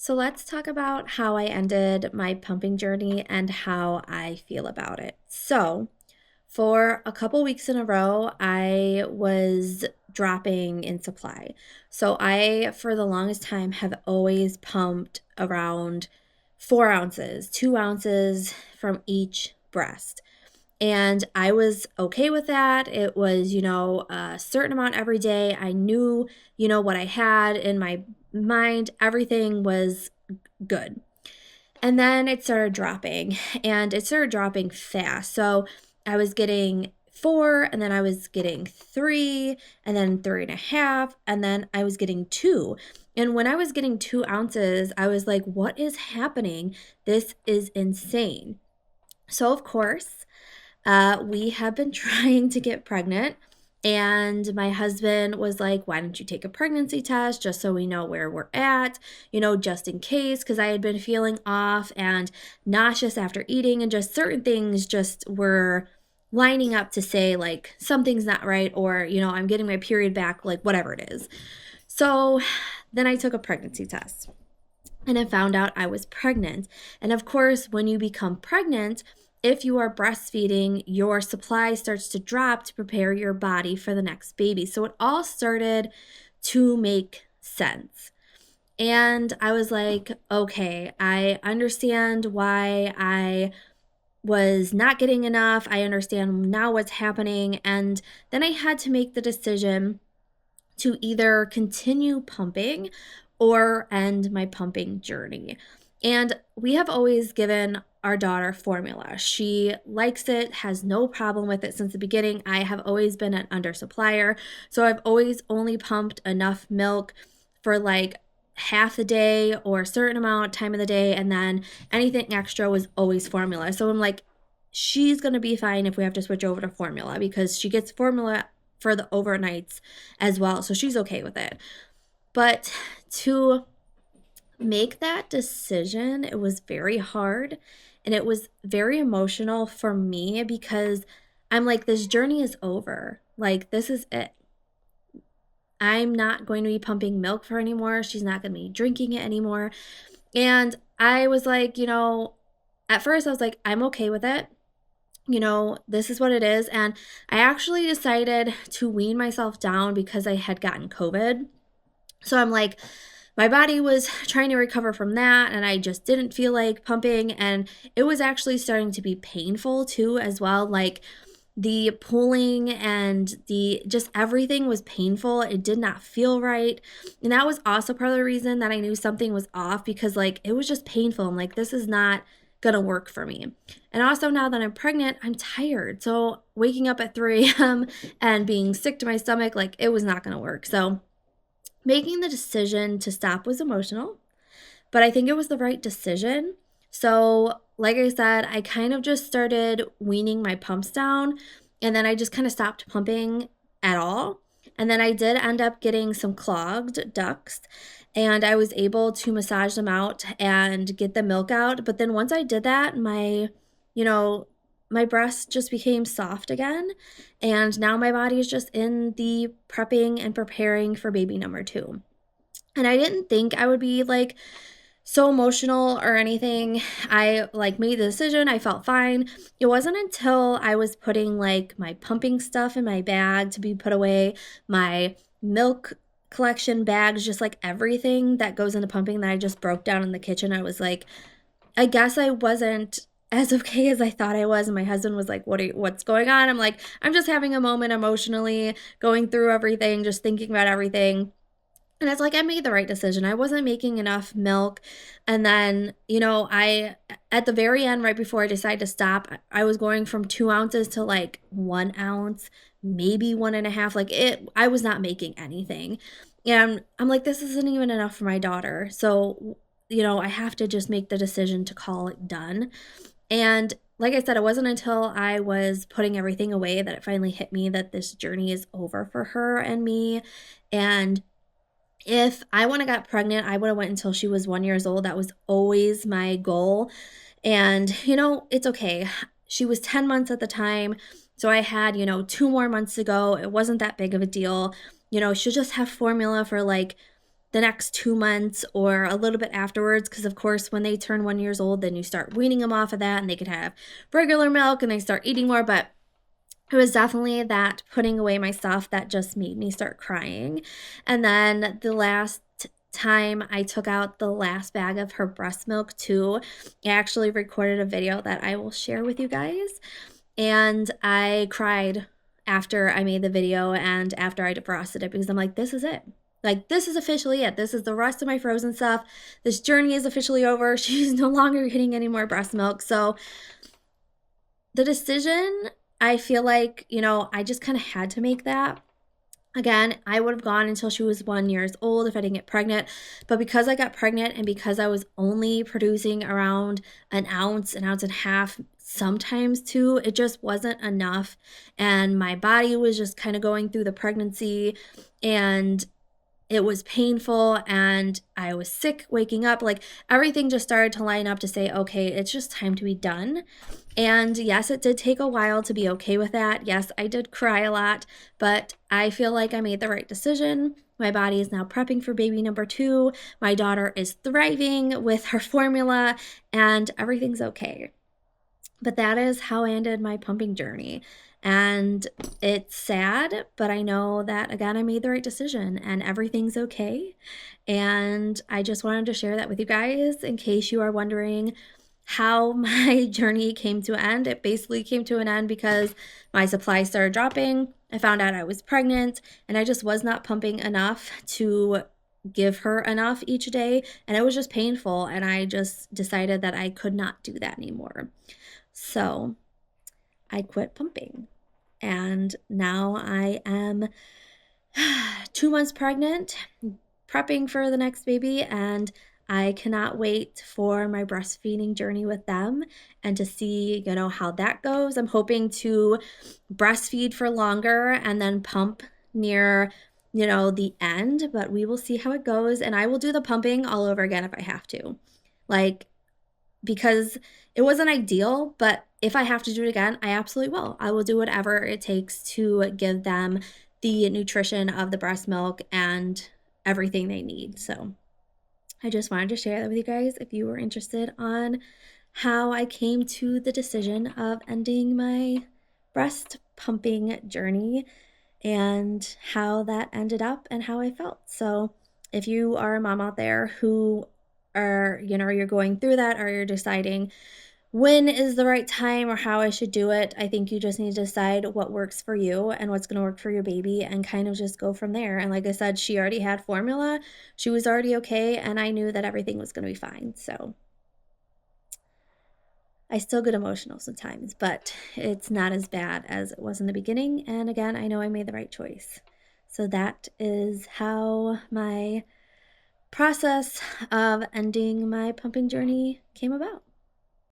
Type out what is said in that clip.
So let's talk about how I ended my pumping journey and how I feel about it. So, for a couple weeks in a row, I was dropping in supply. So, I, for the longest time, have always pumped around 4 ounces, 2 ounces from each breast. And I was okay with that. It was, a certain amount every day. I knew, what I had in my mind. Everything was good. And then it started dropping, and it started dropping fast. So I was getting 4, and then I was getting 3, and then 3.5, and then I was getting 2. And when I was getting 2 ounces, I was like, what is happening? This is insane. So, of course, we have been trying to get pregnant. And my husband was like, why don't you take a pregnancy test just so we know where we're at, just in case, because I had been feeling off and nauseous after eating, and just certain things just were lining up to say, like, something's not right, or, I'm getting my period back, like, whatever it is. So then I took a pregnancy test and I found out I was pregnant. And of course, when you become pregnant, if you are breastfeeding, your supply starts to drop to prepare your body for the next baby. So it all started to make sense. And I was like, okay, I understand why I was not getting enough. I understand now what's happening. And then I had to make the decision to either continue pumping or end my pumping journey. And we have always given our daughter formula. She likes it, has no problem with it since the beginning. I have always been an undersupplier, so I've always only pumped enough milk for like half the day or a certain amount time of the day, and then anything extra was always formula. So I'm like, she's going to be fine if we have to switch over to formula, because she gets formula for the overnights as well, so she's okay with it. But to make that decision, it was very hard, and it was very emotional for me, because I'm like, this journey is over. Like, this is it. I'm not going to be pumping milk for anymore. She's not going to be drinking it anymore. And I was like, at first I was like, I'm okay with it. This is what it is. And I actually decided to wean myself down because I had gotten COVID. So I'm like, my body was trying to recover from that, and I just didn't feel like pumping. And it was actually starting to be painful too, as well. Like, the pulling and the just everything was painful. It did not feel right. And that was also part of the reason that I knew something was off, because like it was just painful. I'm like, this is not gonna work for me. And also, now that I'm pregnant, I'm tired. So waking up at 3 a.m. and being sick to my stomach, like, it was not gonna work. So making the decision to stop was emotional, but I think it was the right decision. So, like I said, I kind of just started weaning my pumps down, and then I just kind of stopped pumping at all. And then I did end up getting some clogged ducts, and I was able to massage them out and get the milk out. But then once I did that, you know, my breast just became soft again. And now my body is just in the prepping and preparing for baby number 2. And I didn't think I would be like so emotional or anything. I like made the decision. I felt fine. It wasn't until I was putting like my pumping stuff in my bag to be put away, my milk collection bags, just like everything that goes into pumping, that I just broke down in the kitchen. I was like, I guess I wasn't as okay as I thought I was. And my husband was like, what's going on? I'm like, I'm just having a moment emotionally, going through everything, just thinking about everything. And it's like, I made the right decision. I wasn't making enough milk. And then, at the very end, right before I decided to stop, I was going from 2 ounces to like 1 ounce, maybe 1.5. I was not making anything. And I'm like, this isn't even enough for my daughter. So, I have to just make the decision to call it done. And like I said, it wasn't until I was putting everything away that it finally hit me that this journey is over for her and me. And if I wouldn't have got pregnant, I would have went until she was 1 year old. That was always my goal. And, it's okay. She was 10 months at the time. So I had, 2 more months to go. It wasn't that big of a deal. She'll just have formula for like the next 2 months or a little bit afterwards, because of course when they turn 1 year old, then you start weaning them off of that and they could have regular milk and they start eating more. But it was definitely that putting away my stuff that just made me start crying. And then the last time I took out the last bag of her breast milk too, I actually recorded a video that I will share with you guys. And I cried after I made the video and after I defrosted it, because I'm like, this is it. Like, this is officially it. This is the rest of my frozen stuff. This journey is officially over. She's no longer getting any more breast milk. So the decision, I feel like, I just kind of had to make that. Again, I would have gone until she was 1 year old if I didn't get pregnant. But because I got pregnant and because I was only producing around an ounce and a half, sometimes two, it just wasn't enough. And my body was just kind of going through the pregnancy and it was painful and I was sick waking up. Like, everything just started to line up to say, okay, it's just time to be done. And yes, it did take a while to be okay with that. Yes, I did cry a lot, but I feel like I made the right decision. My body is now prepping for baby number 2. My daughter is thriving with her formula and everything's okay. But that is how I ended my pumping journey. And it's sad, but I know that, again, I made the right decision and everything's okay. And I just wanted to share that with you guys in case you are wondering how my journey came to an end. It basically came to an end because my supply started dropping. I found out I was pregnant and I just was not pumping enough to give her enough each day. And it was just painful. And I just decided that I could not do that anymore. So I quit pumping. And now I am 2 months pregnant, prepping for the next baby, and I cannot wait for my breastfeeding journey with them and to see, how that goes. I'm hoping to breastfeed for longer and then pump near, the end, but we will see how it goes. And I will do the pumping all over again if I have to. Because it wasn't ideal, but if I have to do it again, I absolutely will. I will do whatever it takes to give them the nutrition of the breast milk and everything they need. So I just wanted to share that with you guys if you were interested on how I came to the decision of ending my breast pumping journey and how that ended up and how I felt. So if you are a mom out there who are, you're going through that, or you're deciding when is the right time or how I should do it, I think you just need to decide what works for you and what's going to work for your baby and kind of just go from there. And like I said, she already had formula. She was already okay. And I knew that everything was going to be fine. So I still get emotional sometimes, but it's not as bad as it was in the beginning. And again, I know I made the right choice. So that is how my process of ending my pumping journey came about.